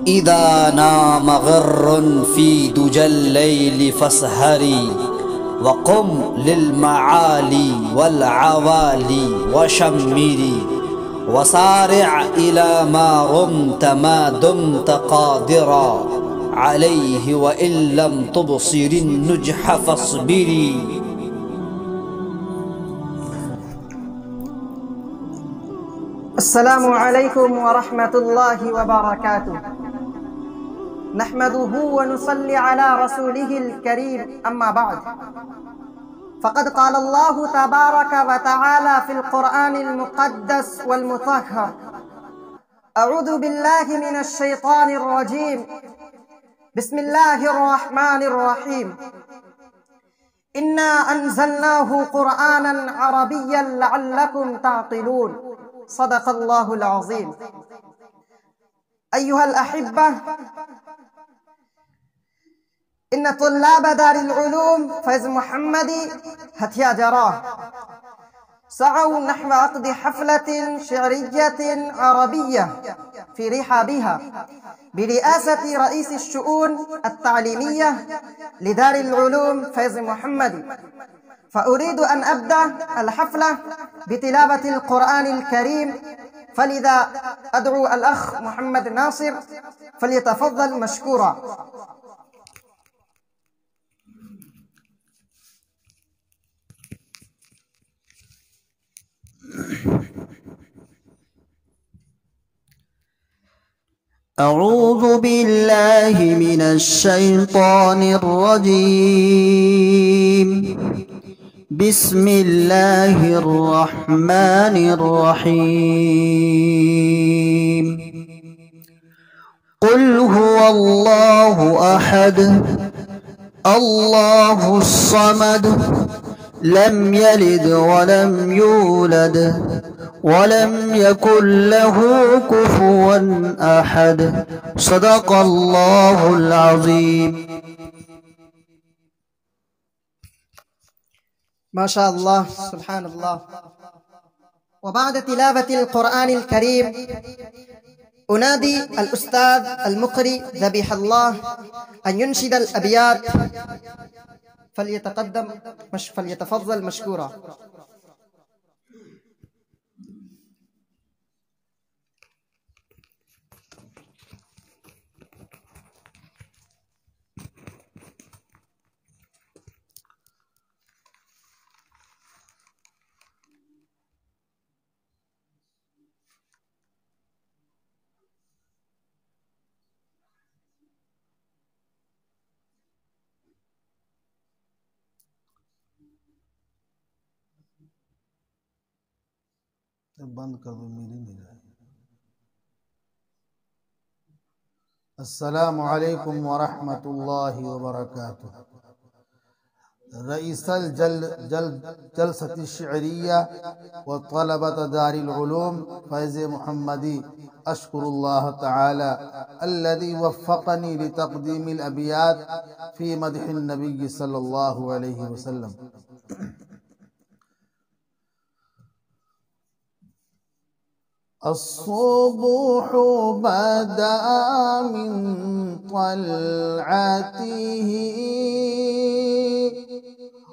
إذا نام غر في دجى الليل فاسهري وقم للمعالي والعوالي وشمري وسارع إلى ما رمت ما دمت قادرا عليه وإن لم تبصر النجح فاصبري. السلام عليكم ورحمة الله وبركاته. نحمده ونصلي على رسوله الكريم، أما بعد، فقد قال الله تبارك وتعالى في القرآن المقدس والمطهر: أعوذ بالله من الشيطان الرجيم، بسم الله الرحمن الرحيم. إنا أنزلناه قرآنا عربيا لعلكم تعقلون. صدق الله العظيم. أيها الأحبة، إن طلاب دار العلوم فيض محمدي هتيا جراه سعوا نحو عقد حفلة شعرية عربية في رحابها برئاسة رئيس الشؤون التعليمية لدار العلوم فيض محمدي، فأريد أن أبدأ الحفلة بتلاوة القرآن الكريم، فلذا أدعو الأخ محمد ناصر فليتفضل مشكورا. أعوذ بالله من الشيطان الرجيم. بسم الله الرحمن الرحيم. قل هو الله أحد الله الصمد لم يلد ولم يولد ولم يكن له كفوا أحد. صدق الله العظيم. ما شاء الله، سبحان الله. وبعد تلاوة القرآن الكريم أنادي الأستاذ المقري ذبيح الله أن ينشد الأبيات، فليتفضل مشكورا. बंद कर दो, मेरी नहीं रही। अस्सलामु अलैकुम वरहमतुल्लाहि वबरकातुह। रईसल जलसती शिअरिया व तलबत दारिल उलूम फैज़ मुहम्मदी अशकुरुल्लाह तआला अल्लज़ी वफ़क़नी लितक़दीमिल अबियात फ़ी मदहिन नबी सल्लल्लाहु अलैहि वसल्लम। الصبح بدا من طلعته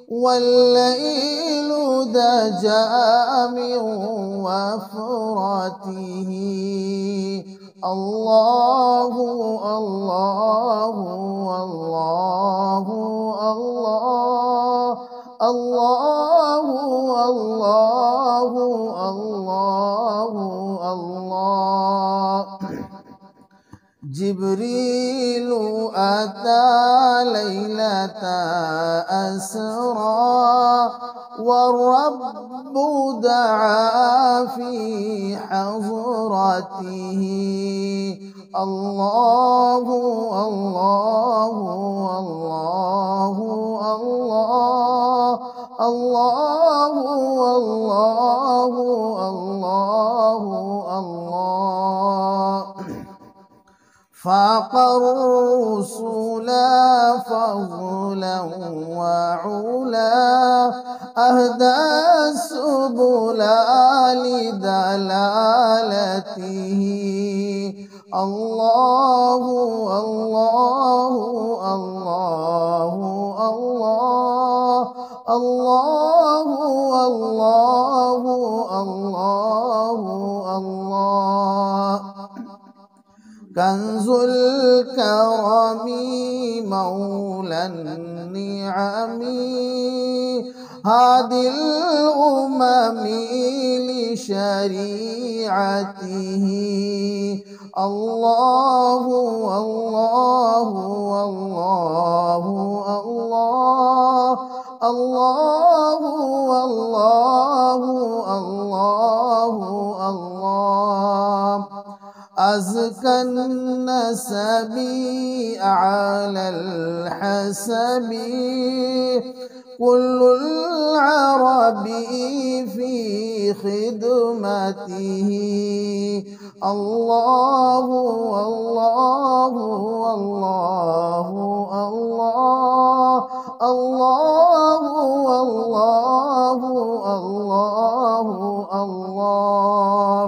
والليل دجى من وفرته. الله الله الله الله الله الله الله الله. जिब्रील अता लैलत अस्रा والرب دعا في حضرته. الله الله الله الله الله الله الله الله. فاق الرسل فضلا وعلا أهدى السبل لدلالته. الله الله الله الله الله الله الله الله كنز الكرم مولى النعم هادي الأمم لشريعته الله الله الله الله الله الله الله الله أزكى النسب أعلى الحسب كل العرب في خدمته الله الله الله الله الله الله الله الله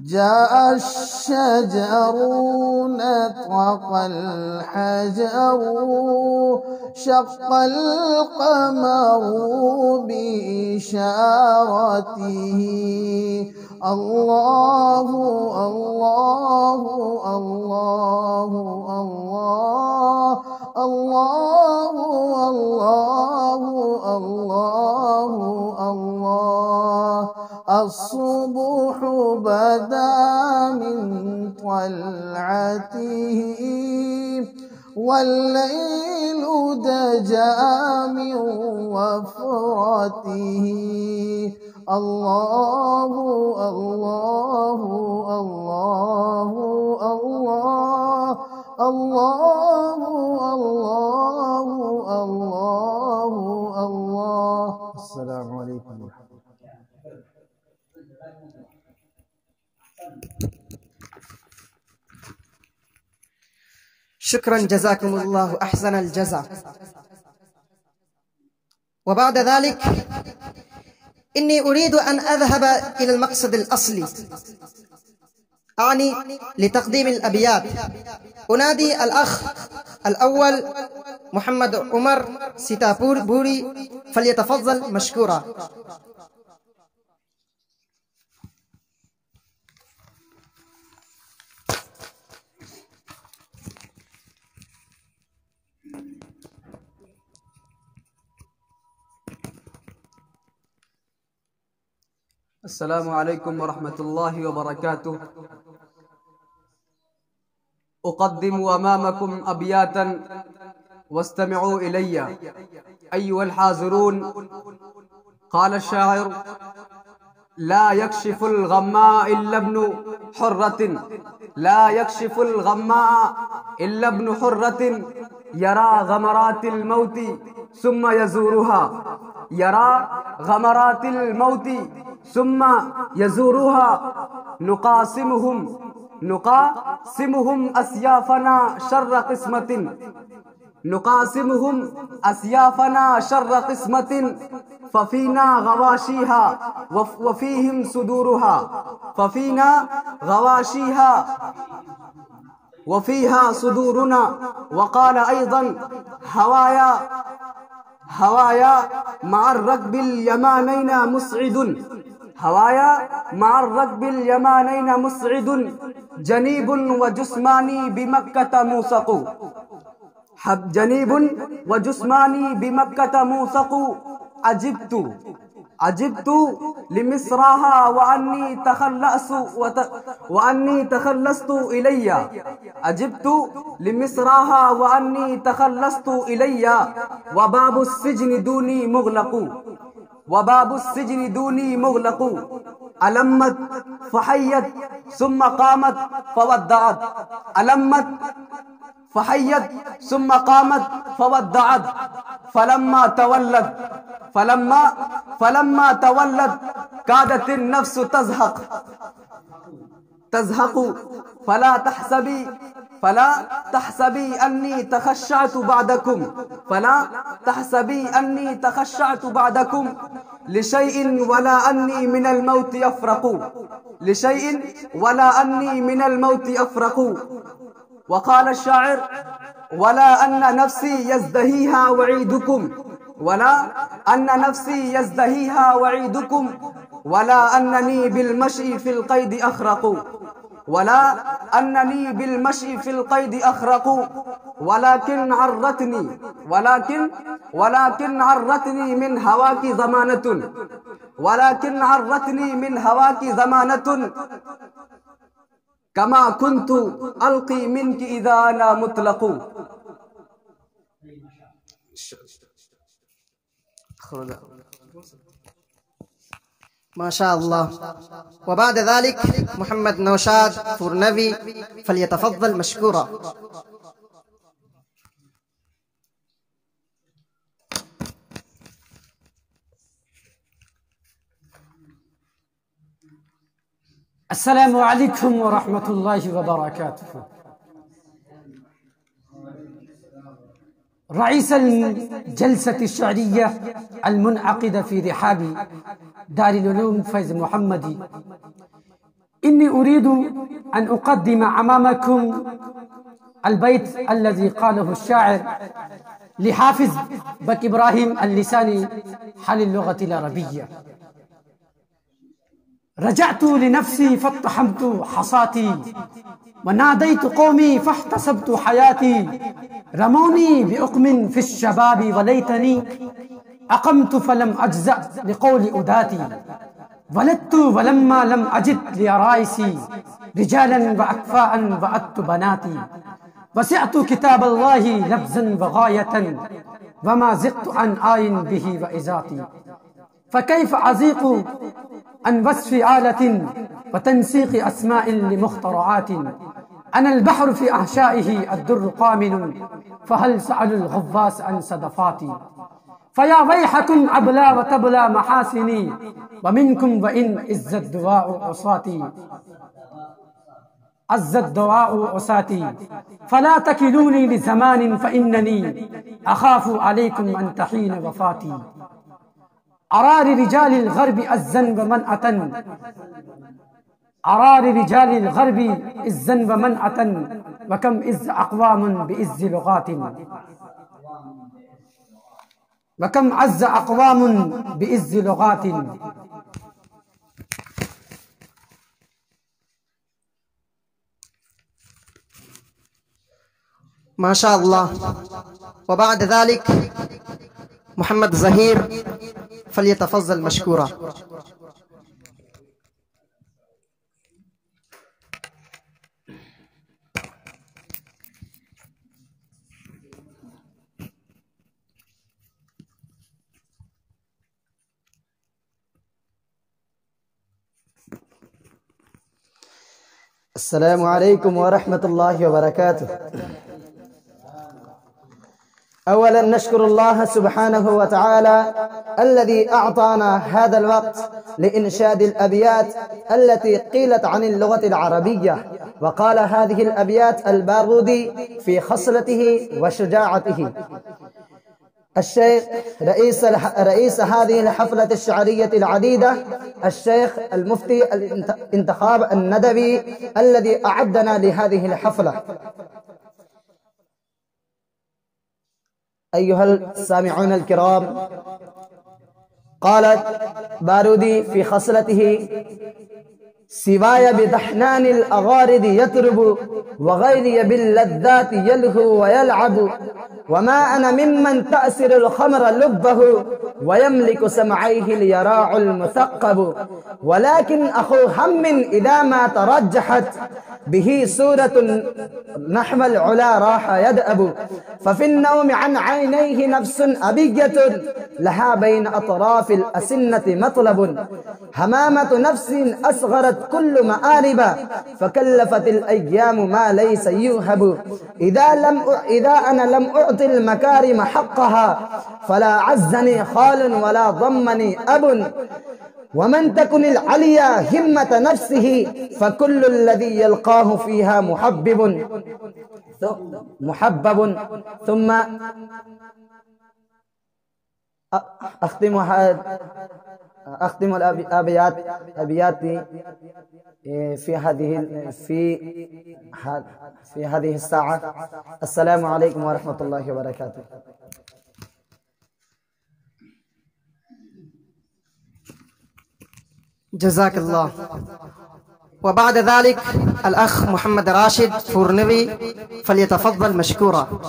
جاء الشجر نطق الحجر شق القمر بإشارته الله الله الله الله الله الله الله الله الصبح بدا من طلعته والليل دجا من وفرته الله الله الله الله الله الله الله الله السلام عليكم ورحمة الله. شكرا جزاكم الله أحسن الجزاء. وبعد ذلك إني أريد أن أذهب إلى المقصد الأصلي، أعني لتقديم الأبيات. أنادي الأخ الأول محمد عمر سيتابور بوري فليتفضل مشكورا. السلام عليكم ورحمة الله وبركاته. أقدم أمامكم أبياتا واستمعوا إلي أيها الحاضرون. قال الشاعر: لا يكشف الغماء إلا ابن حرة، لا يكشف الغماء إلا ابن حرة، يرى غمرات الموت ثم يزورها، يرى غمرات الموت ثم يزورها. نقاسمهم أسيافنا شر قسمة، نقاسمهم أسيافنا شر قسمة، ففينا غواشيها وفيهم صدورها، ففينا غواشيها وفيها صدورنا. وقال أيضا: هوايا مع الركب اليمانين مسعد، هوايا مع الركب اليمانين مسعد، جنيب وجسماني بمكة موثق، جنيب وجسماني بمكة موثق. عجبت لمصرها وأني تخلصت إلي، عجبت لمصرها وأني تخلصت إلي. وباب السجن دوني مغلق، وباب السجن دوني مغلق. ألمت فحيت ثم قامت فودعت، ألمت فحيت ثم قامت فودعت. فلما تولت كادت النفس تزهق. فلا تحسبي أني تخشعت بعدكم، فلا تحسبي أني تخشعت بعدكم. लिशैइन वला अन्नी मिनल मौति अफ़रक़ू, लिशैइन वला अन्नी मिनल मौति अफ़रक़ू। वक़ाल अश-शाइर वला अन्ना नफ्सी यज़दहीहा वईदुकुम, वला अन्ना नफ्सी यज़दहीहा वईदुकुम, वला अन्ननी बिलमशी फिल क़ैद अख़रक़ू, वला अन्ननी बिलमशी फिल क़ैद अख़रक़ू, वलाकिन अर्रतनी मिन हवा की ज़मानतुन, वलाकिन अर्रतनी मिन हवा की ज़मानतुन, कमा कुन्तु अल्क़ी मिनकी इज़ा अना मुतलक़ू। माशा अल्लाह। वबाद ज़ालिक मोहम्मद नौशाद फुरनवी फलियतफ़द्दल मशकूरा। अस्सलामु अलैकुम व रहमतुल्लाहि व बरकातुहू। रईस जलसत शअरिया अलमुनअक़िदा फ़ी रिहाबी दारिल उलूम फैज़ मुहम्मदी, इन्नी उरीदु अन उक़द्दिम अमामकुम अलबैत अल्लज़ी क़ालहु अश-शाइर लिहाफ़िज़ बक इब्राहीम अल-लिसानी हालिल लुग़तिल अरबिय्या। रजअतु लिनफ्सी फत्तहमतु हसाती व नादैतु कौमी फहतसबतु हयाती, रमौनी बिउक़मिन फ़िश्शबाबि व लैतनी अक़मतु फलम अज्ज़अ लिक़ौलि उदाती, वलदतु वलम्मा लम अजिद लिअराइसी रिजालन व अक्फ़ाअन व अत्तु बनाती, वसिअतु किताबल्लाहि लफ्ज़न व गायतन व मा ज़िक़्तु अन आइन बिही व इज़ाती, फ़कैफ़ अज़ीक़ु अन वस्फ़ि आलतिन व तनसीक़ि अस्माइल लिमुख़्तरआतिन, अनल बहरु फ़ी अहशाइही अद्दुर्रु क़ामिनुन फ़हल सअलुल ग़व्वास अन सदफ़ाती, फ़या वैहकुम अबला व तबला महासिनी व मिनकुम व इन इज़्ज़त दुआउ उसाती, अज़्ज़त दुआउ उसाती, फ़ला तकिलूनी लिज़मानिन फ़इन्ननी अख़ाफ़ु अलैकुम अन तहीन वफ़ाती, अरारि रिजालिल ग़र्बि अज़्ज़न व मनअतन, अरारि रिजालिल ग़र्बि इज़्ज़न व मनअतन, व कम इज़्ज़ अक़वामुन बिइज़्ज़ि लुग़ातिन, व कम अज़्ज़ अक़वामुन बिइज़्ज़ि लुग़ातिन। माशा अल्लाह। वबाद ज़ालिक मोहम्मद ज़हीर फलियतफ़ज़्ज़ल मशकूरा। अस्सलामु अलैकुम व रहमतुल्लाहि व बरकातुहू। أولا نشكر الله سبحانه وتعالى الذي أعطانا هذا الوقت لإنشاد الأبيات التي قيلت عن اللغة العربية. وقال هذه الأبيات البارودي في خصلته وشجاعته. الشيخ رئيس هذه الحفلة الشعرية العديدة الشيخ المفتي الانتخاب الندوي الذي أعدنا لهذه الحفلة. أيها السامعون الكرام، قالت بارودي في خصلته: سواي بدحنان الأغارد يطرب وغيري باللذات يلهو ويلعب، وما أنا ممن تأسر الخمر لبه ويملك سمعيه اليراع المثقب، ولكن أخو هم إذا ما ترجحت به صورة نحو العلا راح يدأب، ففي النوم عن عينيه نفس أبية لها بين أطراف الأسنة مطلب، همامة نفس أصغرت كل مآرب فكلفت الأيام ما ليس يوهب، إذا أنا لم أعطي المكارم حقها فلا عزني خال ولا ضمني أب، ومن تكن العليا همة نفسه فكل الذي يلقاه فيها محبب. ثم أختم الأبيات في هذه الساعة. السلام عليكم ورحمة الله وبركاته. جزاك الله. وبعد ذلك الأخ محمد راشد فورنبي فليتفضل مشكورا.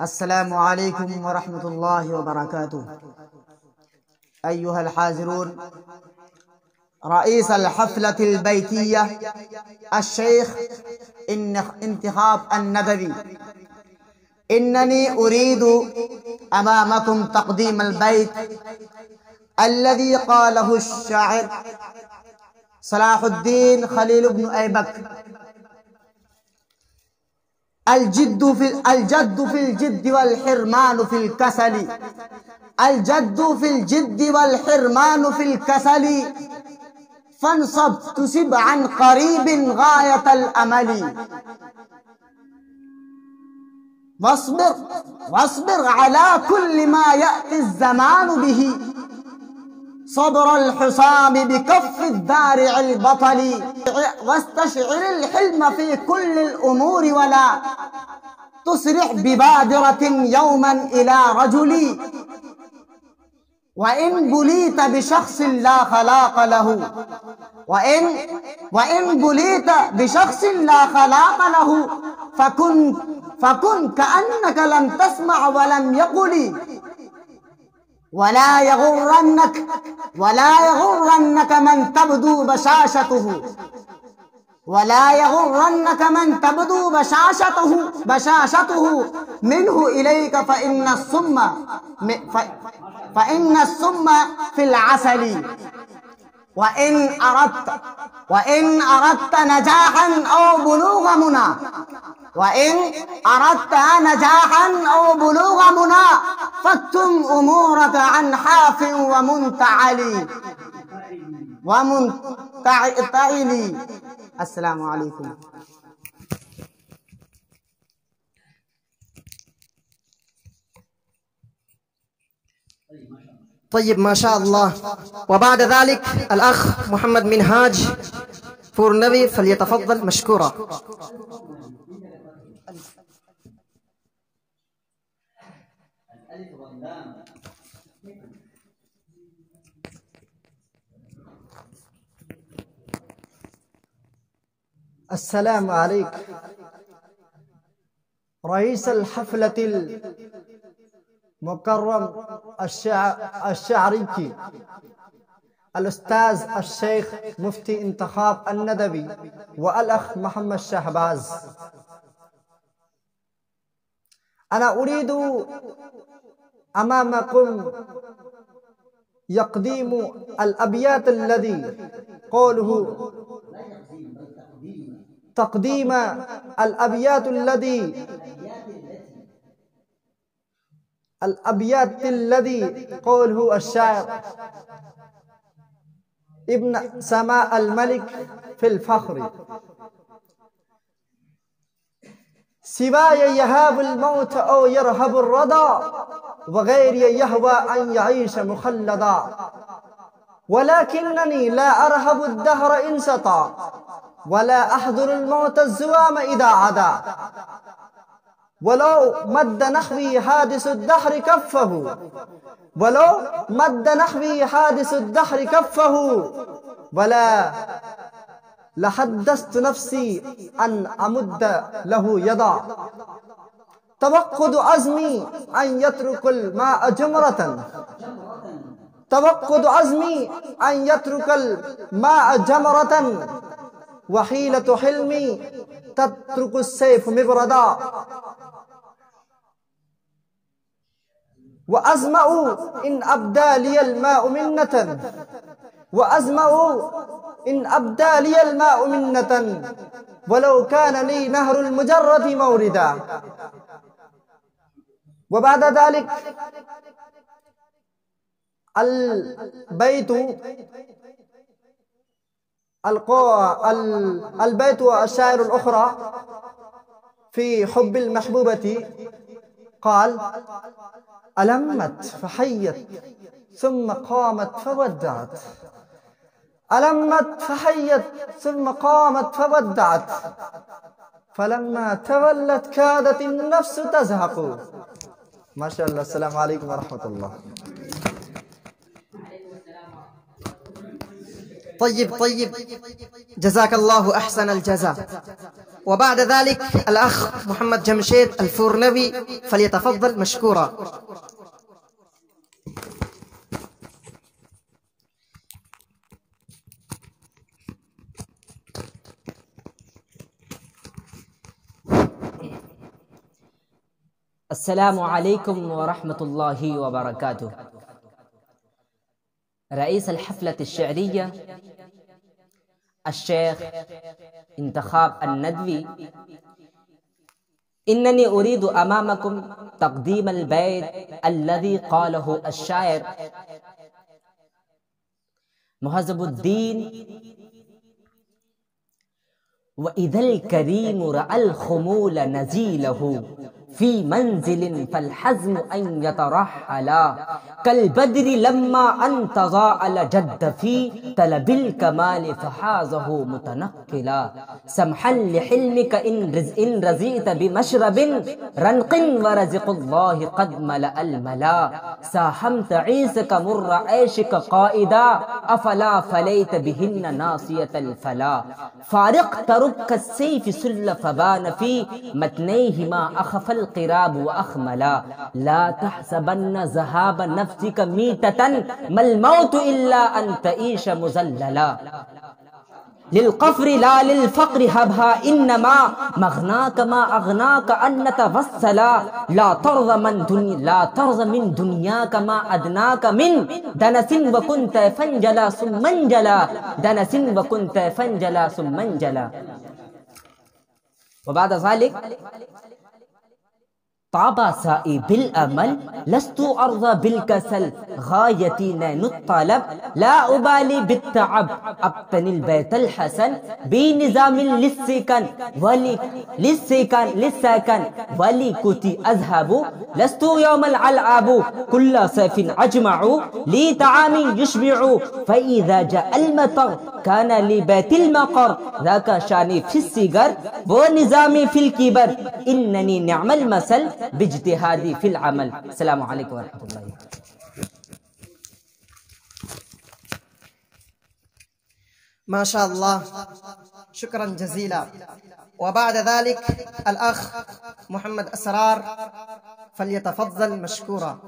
السلام عليكم ورحمة الله وبركاته. أيها الحاضرون، رئيس الحفلة البيتية الشيخ انتخاب الندوي، إنني أريد أمامكم تقديم البيت الذي قاله الشاعر صلاح الدين خليل بن أيبك: الجد في الجد والحرمان في الكسل، الجد في الجد والحرمان في الكسل، فانصب تسب عن قريب غاية الأمل، واصبر على كل ما يأتي الزمان به، صبر الحسام بكف الدارع البطل، واستشعر الحلم في كل الأمور ولا تسرع ببادرة يوما إلى رجل، وإن بليت بشخص لا خلاق له، وإن بليت بشخص لا خلاق له فكن كأنك لم تسمع ولم يقل، ولا يغرنك من تبدو بشاشته، ولا يغرنك من تبدو بشاشته منه إليك، فإن السم في العسل. وإن أردت نجاحا أو بلوغ منى، وإن أردت نجاحا أو بلوغ منى، فاكتم أمورك عن حاف ومنتعل. السلام عليكم. طيب، ما شاء الله. وبعد ذلك الأخ محمد منهاج فورنبي فليتفضل مشكورا. السلام عليك رئيس الحفلة المكرم الشعري الأستاذ الشيخ مفتي انتخاب الندوي والأخ محمد شهباز. أنا أريد أمامكم يقديم الأبيات الذي قوله تقديم الأبيات الذي قوله الشاعر ابن سماء الملك في الفخر: سواي يهاب الموت أو يرهب الردى، وغيري يهوى أن يعيش مخلدا، ولكنني لا أرهب الدهر إن سطى، ولا أحضر الموت الزوام إذا عدا، ولو مد نحوي حادث الدهر كفه، ولو مد نحوي حادث الدهر كفه، ولا لحدثت نفسي أن أمد له يدا، توقد عزمي أن يترك الماء جمرة، توقد عزمي أن يترك الماء جمرة، وحيلة حلمي تترك السيف مبردا، وأزمأ إن أبدى لي الماء منة، وأزمأ إن أبدى لي الماء منة، ولو كان لي نهر المجرد موردا. وبعد ذلك البيت والشاعر الأخرى في حب المحبوبة قال: ألمت فحيت ثم قامت فودعت، ألمت فحيت ثم قامت فودعت، فلما تولت كادت النفس تزهق. ما شاء الله. السلام عليكم ورحمة الله. طيب جزاك الله أحسن الجزاء. وبعد ذلك الأخ محمد جمشيد الفورنوي فليتفضل مشكورا. السلام عليكم ورحمة الله وبركاته. رئيس الحفلة الشعرية الشيخ انتخاب الندوي، إنني أريد أمامكم تقديم البيت الذي قاله الشاعر مهذب الدين: وإذا الكريم رأى الخمول نزيله في منزل فالحزم أن يترحلا، كالبدر لما أن تضاءل جد في طلب الكمال فحازه متنقلا، سمحا لحلمك إن رزئت بمشرب رنق ورزق الله قد ملأ الملا، ساهمت عيسك مر عيشك قائدا أفلا فليت بهن ناصية الفلا، فارق ترك السيف سل فبان في متنيهما أخف القراب وأخملا، لا تحسبن ذهاب نفسك ميتة ما الموت إلا أن تعيش مزللا، للقفر لا للفقر هبها إنما مغناك ما أغناك أن نتوسلا، لا ترضى من دنياك ما أدناك من دنس وكنت فانجلا ثم انجلا، دنس وكنت فانجلا ثم انجلا. وبعد ذلك: طاب سائي بالأمل لست أرضى بالكسل، غايتي نين الطلب لا أبالي بالتعب، أبتني البيت الحسن بنظام للسكن ولي كتي أذهب لست يوم العلعاب، كل صيف أجمع لي طعام يشبع، فإذا جاء المطر كان لبيت المقر، ذاك شاني في السجر ونظامي في الكبر، إنني نعم المثل باجتهادي في العمل. السلام عليكم ورحمة الله. ما شاء الله، شكرا جزيلا. وبعد ذلك الأخ محمد أسرار فليتفضل مشكورا.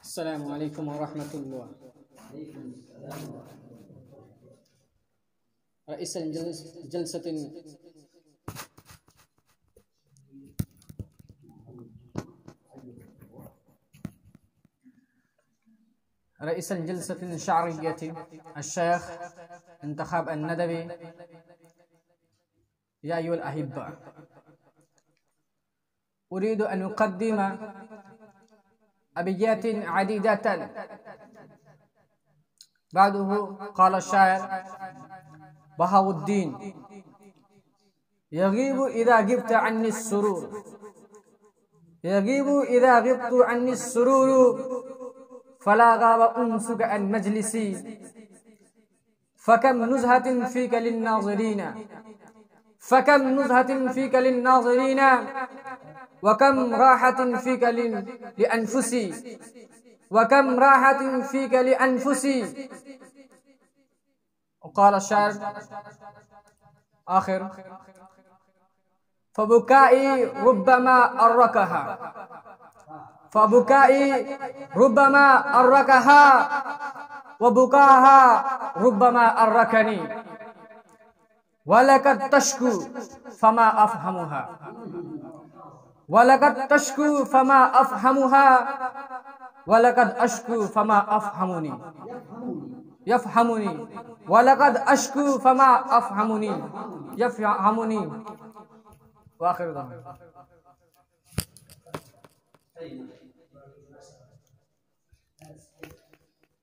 السلام عليكم ورحمة الله. رئيس الجلسة الشعرية الشيخ انتخاب الندوي: يا أيها الأحبة، أريد أن أقدم أبيات عديدة. بعده قال الشاعر بهاء الدين: يغيب إذا غبت عني السرور، يغيب إذا غبت عني السرور، فلا غاب أنسك عن مجلسي، فكم نزهة فيك للناظرين، فكم نزهة فيك للناظرين، وكم راحة فيك لأنفسي، وكم راحة فيك لأنفسي. وقال الشاعر آخر: فبكائي ربما أركها، فبكائي ربما أركها، وبكاها ربما أركني، ولقد تشكو فما أفهمها، ولقد تشكو فما أفهمها، ولقد أشكو فما أفهمني، يفهمني، ولقد أشكو فما أفهمني، يفهمني. वाखिर दवाना।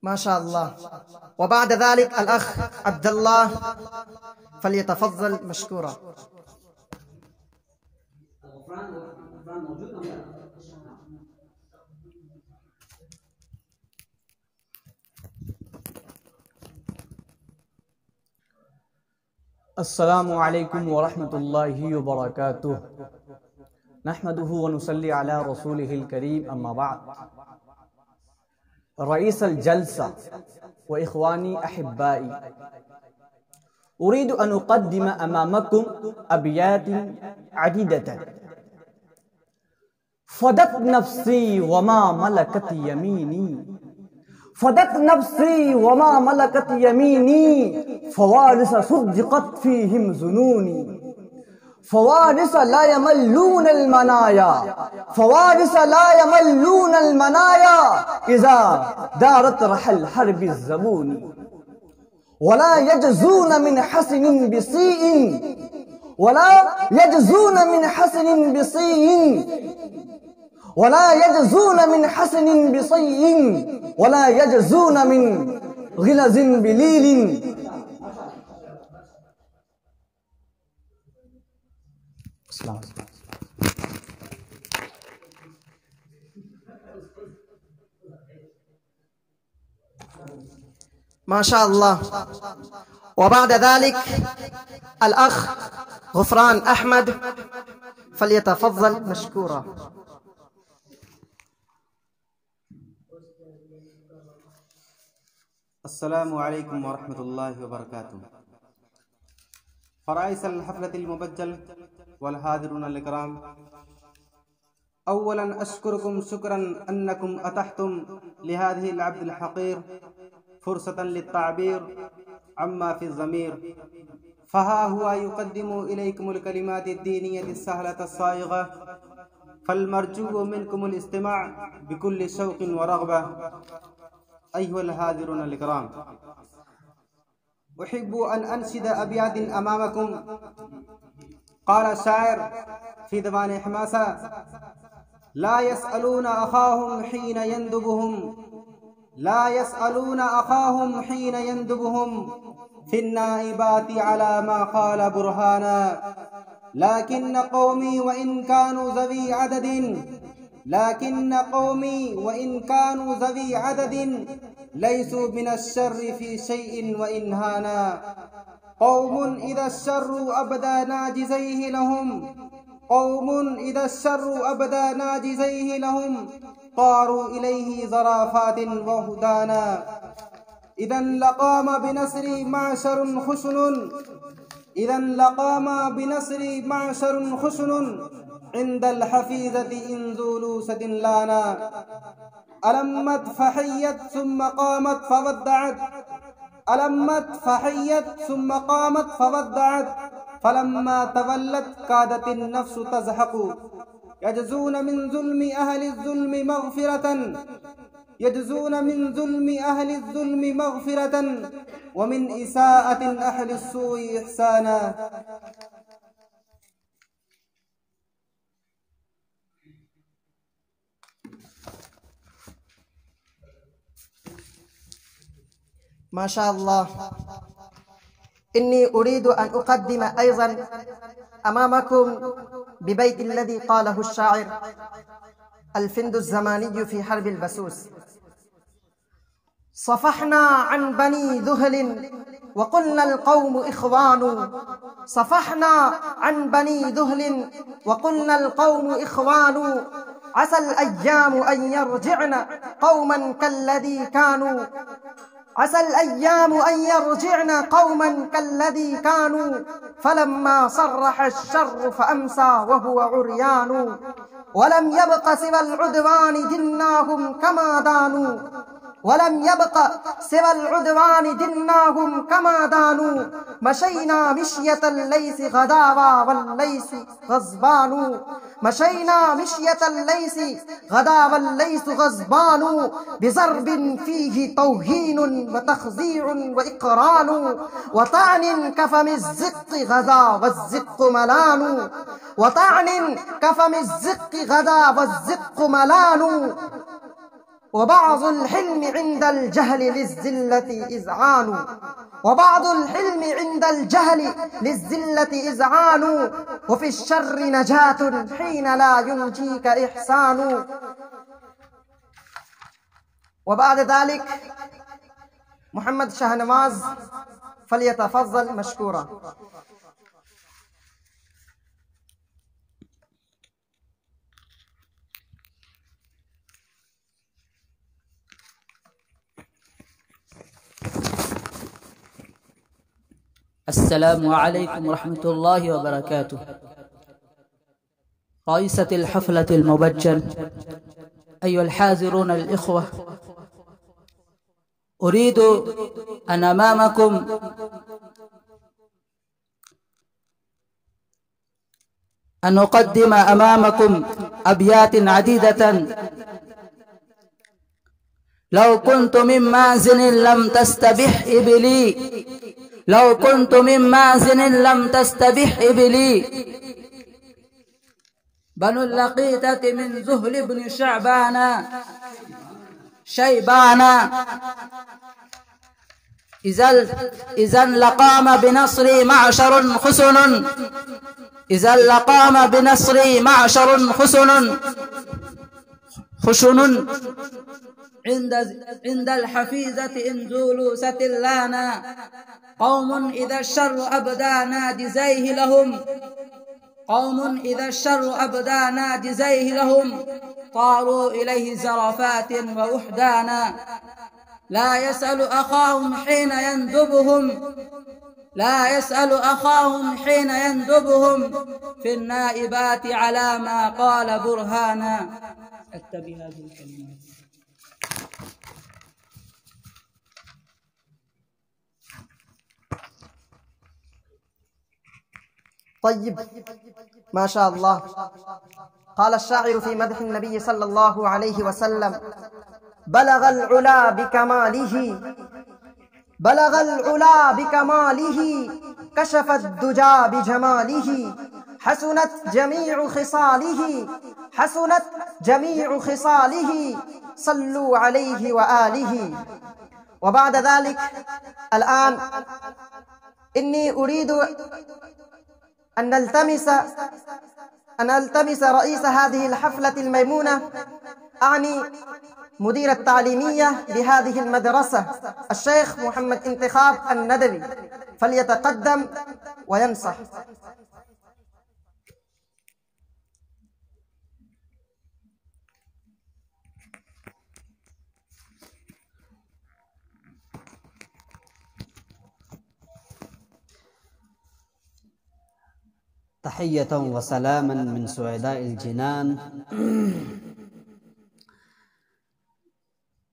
माशाअल्लाह। वबाद ज़ालिक अल अख अब्दुल्लाह फलियतफज़्ज़ल मशकूरा। अस्सलामु अलैकुम व रहमतुल्लाहि व बरकातुह। नहमदुहु व नुसल्ली अला रसूलिहिल करीम, अम्मा बाद। रईसल जलसा व इख्वानी अहिब्बाई, उरीदु अन उक़द्दिम अमामकुम अबियातिन अदीदतन। फदत नफ्सी व मा मलकत यमीनी, फदत नफ्सी व मा मलकत यमीनी, फवारिस सुद्दिक़त फ़ीहिम ज़ुनूनी, फवारिस ला यमल्लून अल मनाया, फवारिस ला यमल्लून अल मनाया, इज़ा दारत रहल हर्बि ज़बूनी, वला यजज़ून मिन हसनिन बिसीइन, वला यजज़ून मिन हसनिन बिसीइन, वला यजज़ून मिन हसनिन बिसीइन, वला यजज़ून मिन ग़िलज़िन बिलीलिन। माशाअल्लाह। वबाद ज़ालिक अल अख गुफ़रान अहमद फलियतफज़्ज़ल मशकूरा। अस्सलामु अलैकुम व रहमतुल्लाहि व बरकातुहू। फ़राइसल हफ़लतिल मुबज्जल वल हाज़िरून अल इकराम, अव्वलन अश्कुरुकुम शुक्रन अन्नकुम अतहतुम लिहाज़िहिल अब्दिल हक़ीर फ़ुर्सतन लित्ताबीर अम्मा फ़ी ज़मीर, फ़हा हुवा युक़द्दिमु इलैकुमुल कलिमातिद दीनियतिस सहलतस साइग़ा, फल मरजू मिनकुमुल इस्तिमा' बिकुल्लि शौक़िन व रग़बा। अय्युहल हाज़िरून अल इकराम, उहिब्बु अन अनशिद अबियातिन अमामकुम। क़ाल शायर फ़ी दीवान हमासा, ला यसअलून अख़ाहुम हीन यंदुबुहुम, ला यसअलून अख़ाहुम हीन यंदुबुहुम, फ़िन्नाइबाति अला मा क़ाल बुरहाना, लाकिन्न क़ौमी व इन कानू ज़वी अददिन, लाकिन्न क़ौमी व इन कानू ज़वी अददिन, लैसू मिनश्शर्रि फ़ी शैइन व इन हाना, क़ौमुन इज़ा श्शर्रु अबदा नाजिज़ैहि लहुम, क़ौमुन इज़ा श्शर्रु अबदा नाजिज़ैहि लहुम, तारू इलैहि ज़राफ़ातिन व हुदाना, इज़न लक़ाम बिनस्री माशरुन खुशनुन, इज़न लक़ाम बिनस्री माशरुन खुशनुन, इंदल हफ़ीज़ति इन ज़ुलूसतिन लाना, अलम्मत फ़हय्यत सुम्मा क़ामत फ़वद्दअत, अलम्मत फ़हय्यत सुम्मा क़ामत फ़वद्दअत, फलम्मा तवल्लत कादतिन नफ्सु तज़हक़ु, यजज़ून मिन ज़ुल्मि अहलि ज़ुल्मि मग़फ़िरतन, यजज़ून मिन ज़ुल्मि अहलि ज़ुल्मि मग़फ़िरतन, व मिन इसाअतिन अहलि स्सूइ इहसाना। माशाअल्लाह। इन्नी उरीदु अन उक़द्दिम अयज़न अमामकुम बिबैतिल्लज़ी क़ालहु शाइर अल-फ़िंदु ज़मानिय्यु फ़ी हर्बिल बसूस। सफ़हना अन बनी ज़ुहलिन व क़ुल्नल क़ौमु इख़वानु, सफ़हना अन बनी ज़ुहलिन व क़ुल्नल क़ौमु इख़वानु, असल अय्यामु अन यरजि'न क़ौमन कल्लज़ी कानू, असल अय्यामु अन यरजि'न क़ौमन कल्लज़ी कानू, फलम्मा सर्रह अश्शर्रु फ़अम्सा व हुवा उर्यानु, वलम यबक़ सिवल उद्वानि जिन्नाहुम कमा दानू, वलम यबक़ सिवल उद्वानि जिन्नाहुम कमा दानू, मशैना मिश्यतल लैसि गदावा वल लैसि ग़ज़बानु, مشينا مشية الليث غدا والليث غضبان بضرب فيه توهين وتخزيع وإقران وطعن كفم الزق غدا والزق ملان وطعن كفم الزق غدا والزق ملان وبعض الحلم عند الجهل للزلة إذعان وبعض الحلم عند الجهل للزلة إذعان وفي الشر نجاة حين لا ينجيك إحسان. وبعد ذلك محمد شاهنواز فليتفضل مشكورا. السلام عليكم ورحمة الله وبركاته. رئيسة الحفلة المبجل، أيها الحاضرون الإخوة، أريد أن أمامكم أن أقدم أمامكم أبيات عديدة. لو كنت من مازن لم تستبح إبلي، لو كنت من مازن لم تستبح إبلي، بنو اللقيطة من زهل بن شعبان شيبان، إذا لقام بنصري معشر خسن، إذا لقام بنصري معشر خشن، عند الحفيظة إن زولوا ستلانا، قوم إذا الشر أبدانا جزيه لهم، قوم إذا الشر أبدانا جزيه لهم، طاروا إليه زرفات ووحدانا، لا يسأل أخاهم حين يندبهم، لا يسأل أخاهم حين يندبهم، في النائبات على ما قال برهانا. أكتب هذه الكلمات. طيب، ما شاء الله. قال الشاعر في مدح النبي صلى الله عليه وسلم: بلغ العلا بكماله، بلغ العلا بكماله، كشف الدجى بجماله، حسنت جميع خصاله، حسنت جميع خصاله، صلوا عليه وآله. وبعد ذلك الآن إني أريد أن نلتمس رئيس هذه الحفلة الميمونة، أعني مدير التعليمية لهذه المدرسة، الشيخ محمد انتخاب الندوي، فليتقدم وينصح. تحية وسلاما من سعداء الجنان،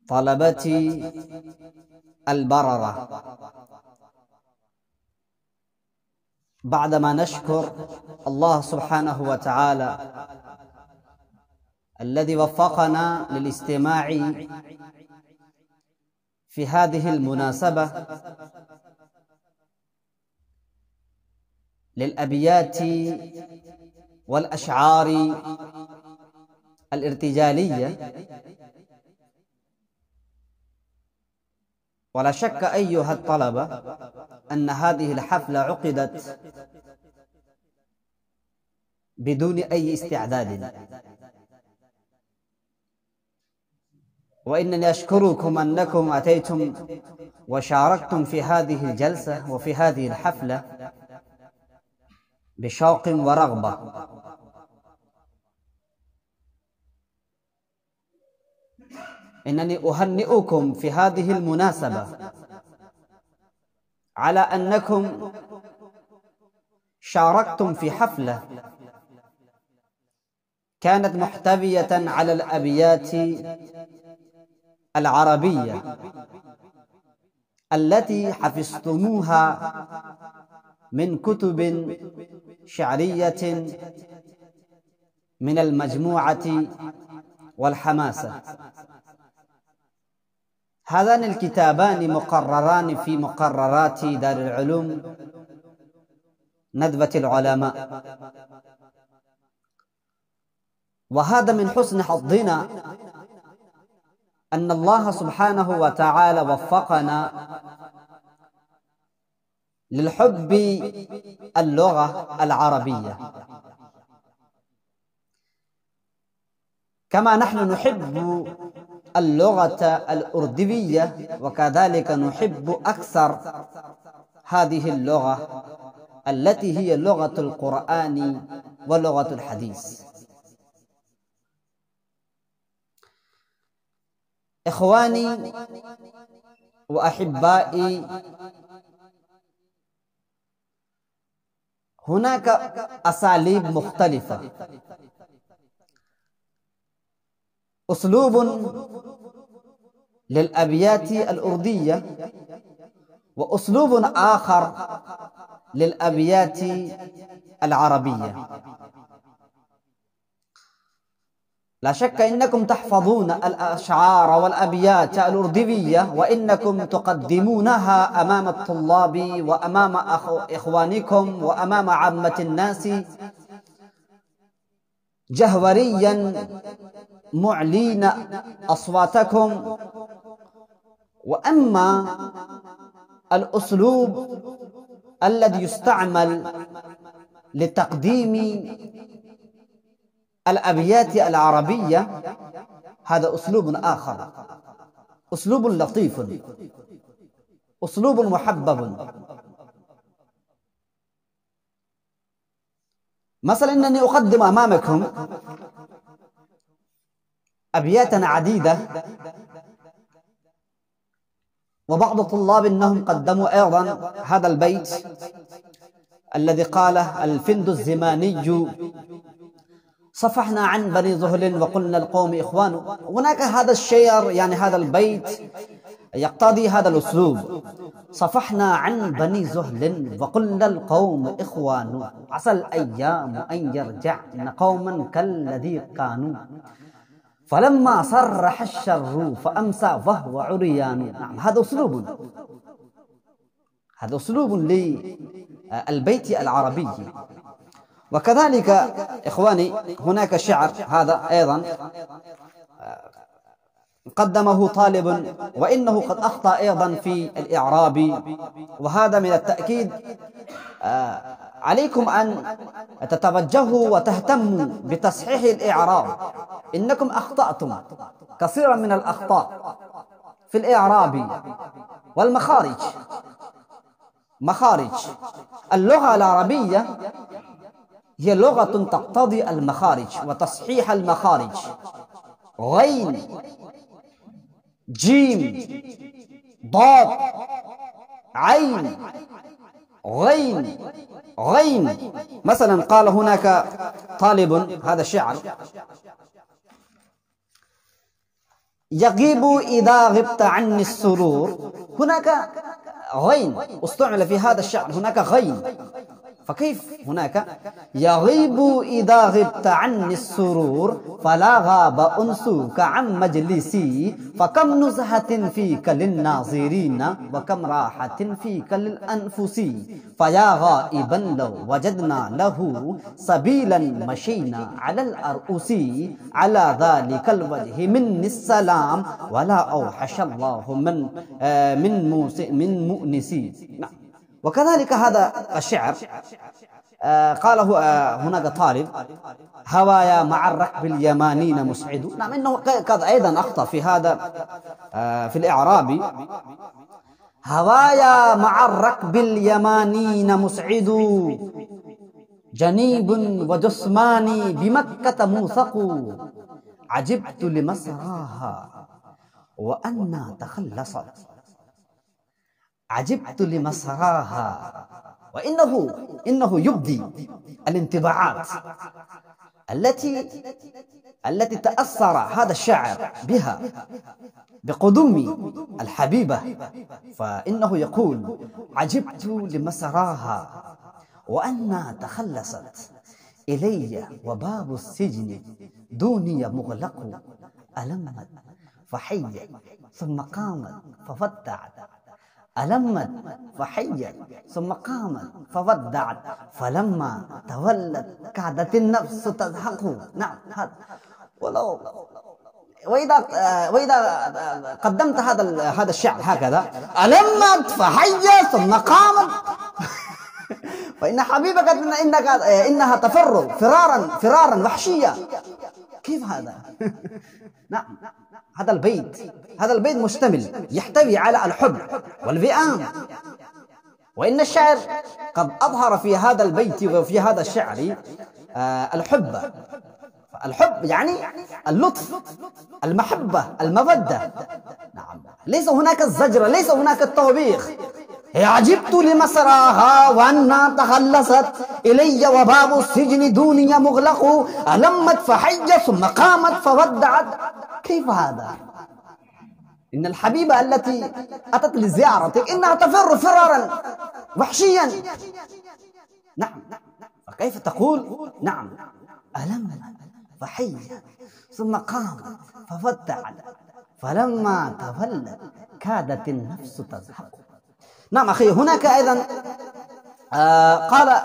طلبتي البررة. بعدما نشكر الله سبحانه وتعالى الذي وفقنا للاستماع في هذه المناسبة للأبيات والأشعار الارتجالية، ولا شك أيها الطلبة أن هذه الحفلة عقدت بدون أي استعداد، وإنني أشكركم أنكم أتيتم وشاركتم في هذه الجلسة وفي هذه الحفلة بشوق ورغبة. إنني أهنئكم في هذه المناسبة على أنكم شاركتم في حفلة كانت محتوية على الأبيات العربية التي حفظتموها من كتب شعرية من المجموعة والحماسة. هذان الكتابان مقرران في مقررات دار العلوم ندوة العلماء، وهذا من حسن حظنا أن الله سبحانه وتعالى وفقنا للحب اللغة العربية، كما نحن نحب اللغة الأردبية، وكذلك نحب أكثر هذه اللغة التي هي لغة القرآن ولغة الحديث. إخواني وأحبائي، هناك أساليب مختلفة، أسلوب للأبيات الأردية وأسلوب آخر للأبيات العربية. لا شك إنكم تحفظون الأشعار والأبيات الأردبية، وإنكم تقدمونها أمام الطلاب وأمام إخوانكم وأمام عامة الناس جهوريا معلين أصواتكم. وأما الأسلوب الذي يستعمل لتقديم الأبيات العربية هذا أسلوب آخر، أسلوب لطيف، أسلوب محبب. مثلا أنني أقدم أمامكم أبياتا عديدة، وبعض الطلاب إنهم قدموا أيضا هذا البيت الذي قاله الفند الزماني: صفحنا عن بني ذهل وقلنا القوم إخوان. هناك هذا الشعر، يعني هذا البيت يقتضي هذا الأسلوب: صفحنا عن بني ذهل وقلنا القوم إخوان، عسى الأيام أن يرجعن قوما كالذي كانوا، فلما صرح الشر فأمسى وهو عريان. نعم، هذا أسلوب، هذا أسلوب للبيت العربي. وكذلك إخواني هناك شعر هذا أيضا قدمه طالب، وإنه قد أخطأ أيضا في الإعراب، وهذا من التأكيد عليكم أن تتوجهوا وتهتموا بتصحيح الإعراب. إنكم أخطأتم كثيرا من الأخطاء في الإعراب والمخارج. مخارج اللغة العربية هي لغة تقتضي المخارج وتصحيح المخارج. غين، جيم، ضاد، عين، غين، غين. مثلا قال هناك طالب هذا الشعر: يغيب إذا غبت عني السرور. هناك غين استعمل في هذا الشعر، هناك غين، فكيف هناك يغيب إذا غبت عني السرور فلا غاب أنسك عن مجلسي، فكم نزهة فيك للناظرين وكم راحة فيك للأنفس، فيا غائبا لو وجدنا له سبيلا مشينا على الأرؤوس، على ذلك الوجه مني السلام ولا أوحش الله من مؤنسي. وكذلك هذا الشعر قاله هناك طالب: هوايا مع الركب اليمانين مسعد. نعم، إنه قد أيضا أخطأ في هذا في الإعراب: هوايا مع الركب اليمانين مسعد، جنيب وجسماني بمكة موثق، عجبت لمسراها وأنى تخلصت، عجبت لمسراها. وإنه يبدي الانطباعات التي تأثر هذا الشاعر بها بقدوم الحبيبة، فإنه يقول: عجبت لمسراها وأنى تخلصت، إلي وباب السجن دوني مغلق ألمت فحيت ثم قامت فودعت ألمت فحيت ثم قامت فودعت فلما تولت كادت النفس تزهق. نعم هذا. ولو وإذا قدمت هذا الشعر هكذا ألمت فحيت ثم قامت فإن حبيبك إنها تفر فرارا وحشيا. كيف هذا؟ نعم هذا البيت مشتمل يحتوي على الحب والوئام. وإن الشاعر قد أظهر في هذا البيت وفي هذا الشعر الحب يعني اللطف، المحبة، المودة. نعم ليس هناك الزجر، ليس هناك التوبيخ. عجبت لمسراها وأنها تخلصت إلي وباب السجن دوني مغلق ألمت فحيت ثم قامت فودعت. كيف هذا؟ إن الحبيبة التي أتت لزيارتك إنها تفر فرارا وحشيا. نعم فكيف تقول نعم ألمت فحيت ثم قامت فودعت فلما تولت كادت النفس تزهق. نعم أخي، هناك أيضا قال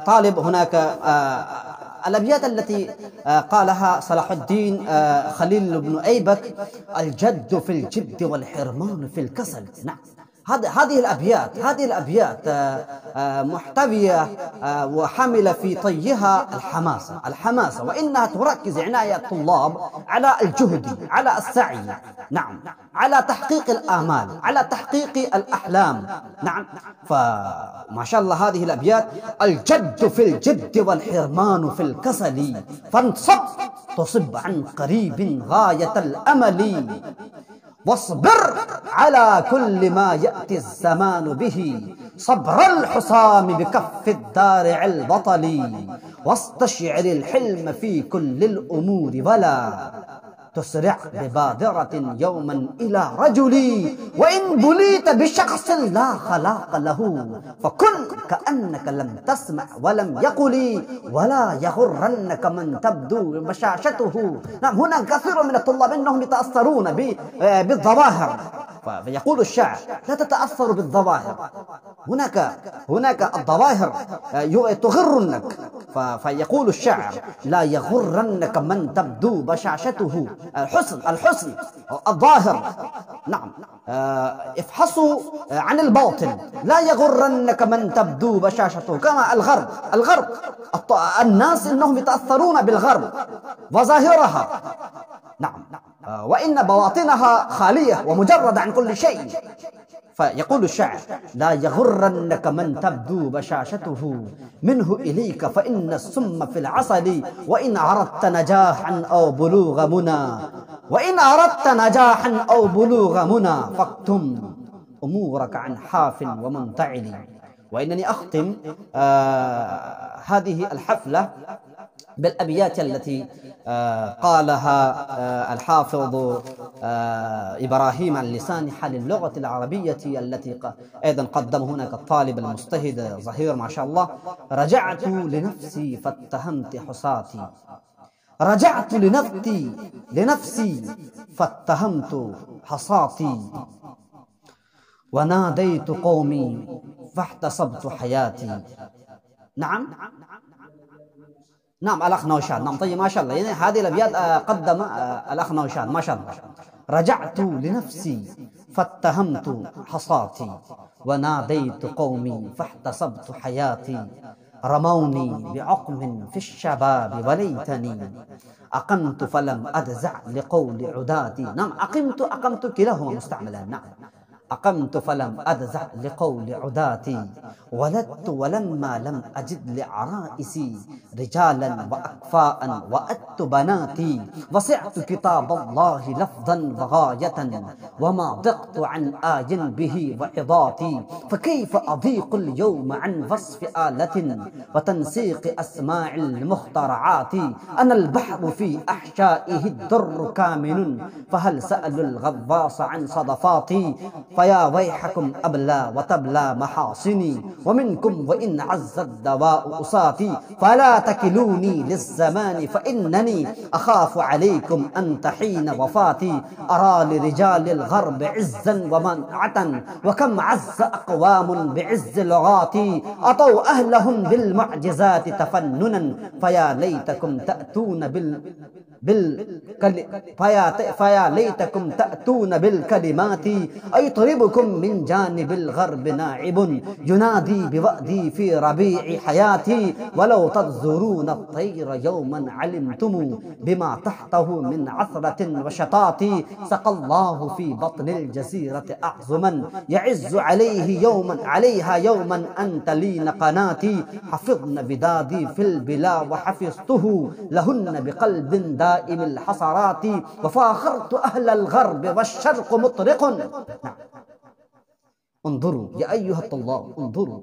طالب هناك الأبيات التي قالها صلاح الدين خليل بن أيبك: الجد في الجد والحرمان في الكسل. نعم هذه الأبيات محتوية وحاملة في طيها الحماسة، وإنها تركز عناية الطلاب على الجهد، على السعي، نعم، على تحقيق الآمال، على تحقيق الأحلام. نعم فما شاء الله هذه الأبيات: الجد في الجد والحرمان في الكسل فانصب تصب عن قريب غاية الأمل واصبر على كل ما يأتي الزمان به صبر الحصام بكف الدارع البطل واستشعر الحلم في كل الأمور ولا تسرع ببادرة يوما إلى رجل وإن بليت بشخص لا خلاق له فكن كأنك لم تسمع ولم يقل ولا يغرنك من تبدو بشاشته. نعم هناك كثير من الطلاب إنهم يتأثرون بالظواهر، فيقول الشاعر: لا تتأثروا بالظواهر، هناك الظواهر تغرنك. فيقول الشاعر: لا يغرنك من تبدو بشاشته. الحسن الظاهر، نعم، افحصوا عن الباطن، لا يغرنك من تبدو بشاشته. كما الغرب الناس إنهم يتأثرون بالغرب وظاهرها، نعم، وإن بواطنها خالية ومجردة عن كل شيء. فيقول الشاعر: لا يغرنك من تبدو بشاشته منه إليك فإن السم في العسل وإن أردت نجاحا أو بلوغ منى فاكتم أمورك عن حاف ومنتعل. وإنني أختم هذه الحفلة بالأبيات التي قالها الحافظ إبراهيم عن لسان حال اللغة العربية التي أيضا قدم هناك الطالب المجتهد ظهير ما شاء الله: رجعت لنفسي فاتهمت حصاتي، رجعت لنفسي فاتهمت حصاتي وناديت قومي فاحتسبت حياتي. نعم الأخ نوشاد. نعم طيب ما شاء الله، يعني هذه الأبيات قدم الأخ نوشاد ما شاء الله. رجعت لنفسي فاتهمت حصاتي وناديت قومي فاحتسبت حياتي رموني بعقم في الشباب وليتني أقمت فلم أدزع لقول عداتي. نعم أقمت كلاهما مستعملا. نعم أقمت فلم أدزع لقول عداتي ولدت ولما لم أجد لعرائسي رجالا وأكفاء وأت بناتي وسعت كتاب الله لفظا وغاية وما ضقت عن آي به وعظاتي فكيف أضيق اليوم عن وصف آلة وتنسيق أسماع المخترعات أنا البحر في أحشائه الدر كامن فهل سألوا الغواص عن صدفاتي فيا ويحكم أبلى وتبلى محاصني ومنكم وإن عز الدواء أساتي فلا تكلوني للزمان فإنني أخاف عليكم أن تحين وفاتي أرى لرجال الغرب عزا ومنعة وكم عز أقوام بعز لغاتي أطوا أهلهم بالمعجزات تفننا فيا ليتكم تأتون فيا ليتكم تأتون بالكلمات أيطربكم من جانب الغرب ناعب ينادي بوأدي في ربيع حياتي ولو تنظرون الطير يوما علمتم بما تحته من عثرة وشطات سقى الله في بطن الجزيرة أعظما يعز عليها يوما أن تلين قناتي حفظن بدادي في البلا وحفظته لهن بقلب دائم الحصرات وفاخرت أهل الغرب والشرق مطرق. نعم. انظروا يا أيها الطلاب، انظروا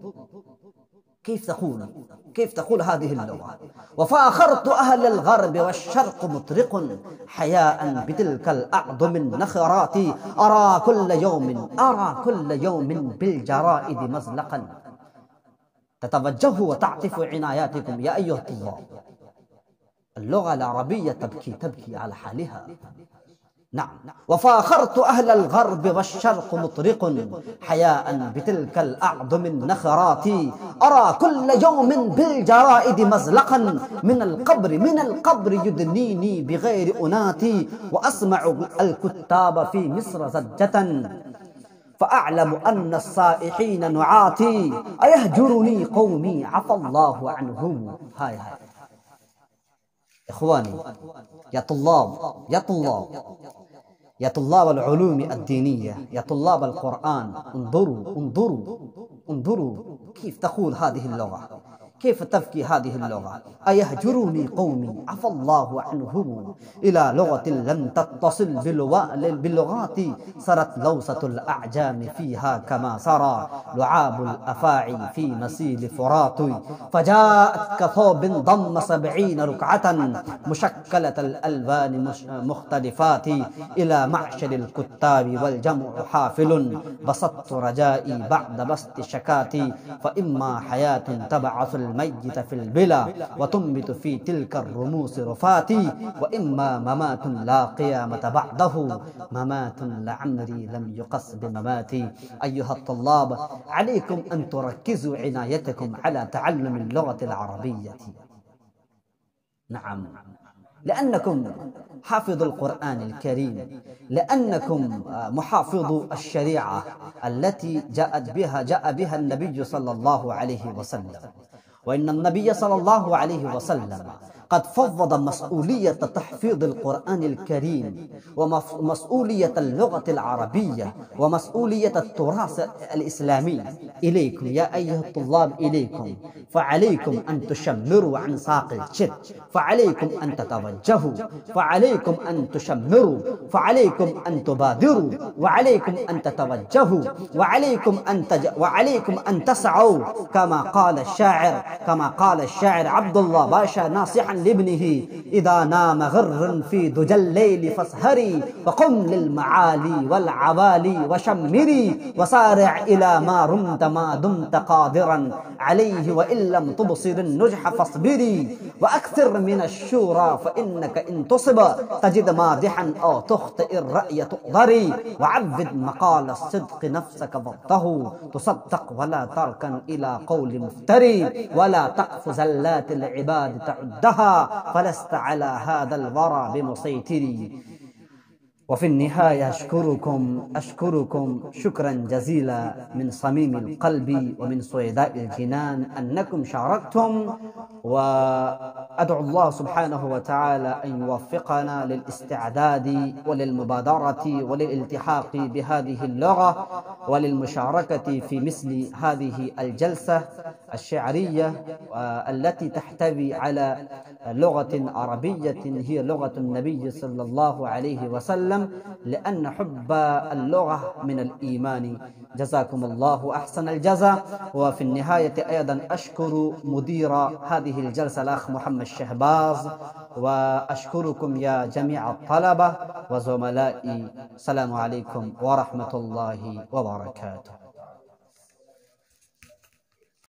كيف تقول هذه اللغة. وفاخرت أهل الغرب والشرق مطرق حياء بتلك الأعظم النخرات أرى كل يوم بالجرائد مزلقا تتوجه وتعطف عناياتكم يا أيها الطلاب. اللغة العربية تبكي على حالها. نعم. وفاخرت أهل الغرب والشرق مطرق حياء بتلك الأعظم النخرات أرى كل يوم بالجرائد مزلقا من القبر يدنيني بغير أناتي وأسمع الكتاب في مصر زجة فأعلم أن الصائحين نعاتي أيهجرني قومي عفى الله عنهم. هاي إخواني يا طلاب العلوم الدينية، يا طلاب القرآن، انظروا كيف تقول هذه اللغة، كيف تبكي هذه اللغة. أيهجرني قومي عفى الله عنهم إلى لغة لم تتصل باللغات سرت لوسة الأعجام فيها كما سرى لعاب الأفاعي في مسيل فرات فجاءت كثوب ضم 70 ركعة مشكلة الألوان مختلفات إلى معشر الكتاب والجمع حافل بسطت رجائي بعد بسط شكاتي فإما حياة تبعث الميت في البلا وتنبت في تلك الرموس رفاتي وإما ممات لا قيامة بعده ممات لعمري لم يقص بمماتي. أيها الطلاب، عليكم أن تركزوا عنايتكم على تعلم اللغة العربية. نعم، لأنكم حافظوا القرآن الكريم، لأنكم محافظوا الشريعة التي جاء بها النبي صلى الله عليه وسلم. وإن النبي صلى الله عليه وسلم قد فوض مسؤولية تحفيظ القرآن الكريم ومسؤولية اللغة العربية ومسؤولية التراث الإسلامي إليكم يا أيها الطلاب، إليكم. فعليكم أن تشمروا عن ساق الجد، فعليكم أن تتوجهوا، فعليكم أن تشمروا، فعليكم أن تبادروا، وعليكم أن تتوجهوا، وعليكم أن تسعوا كما قال الشاعر عبد الله باشا ناصحا لابنه إذا نام غر في دجى الليل فاسهري وقم للمعالي والعوالي وشمري وسارع إلى ما رمت ما دمت قادرا عليه وإن لم تبصر النجح فاصبري وأكثر من الشورى فإنك إن تصب تجد مادحا أو تخطئ الرأي تؤضري وعبد مقال الصدق نفسك ضبطه تصدق ولا تركن إلى قول مفتري ولا تقف زلات العباد تعدها فلست على هذا الورى بمسيطري. وفي النهاية أشكركم شكرا جزيلا من صميم القلب ومن صيداء الجنان أنكم شاركتم، وأدعو الله سبحانه وتعالى أن يوفقنا للاستعداد وللمبادرة وللالتحاق بهذه اللغة وللمشاركة في مثل هذه الجلسة الشعرية التي تحتوي على لغة عربية هي لغة النبي صلى الله عليه وسلم، لأن حب اللغة من الإيمان. جزاكم الله أحسن الجزاء. وفي النهاية أيضا أشكر مدير هذه الجلسة الأخ محمد الشهباز، وأشكركم يا جميع الطلبة وزملائي. السلام عليكم ورحمة الله وبركاته.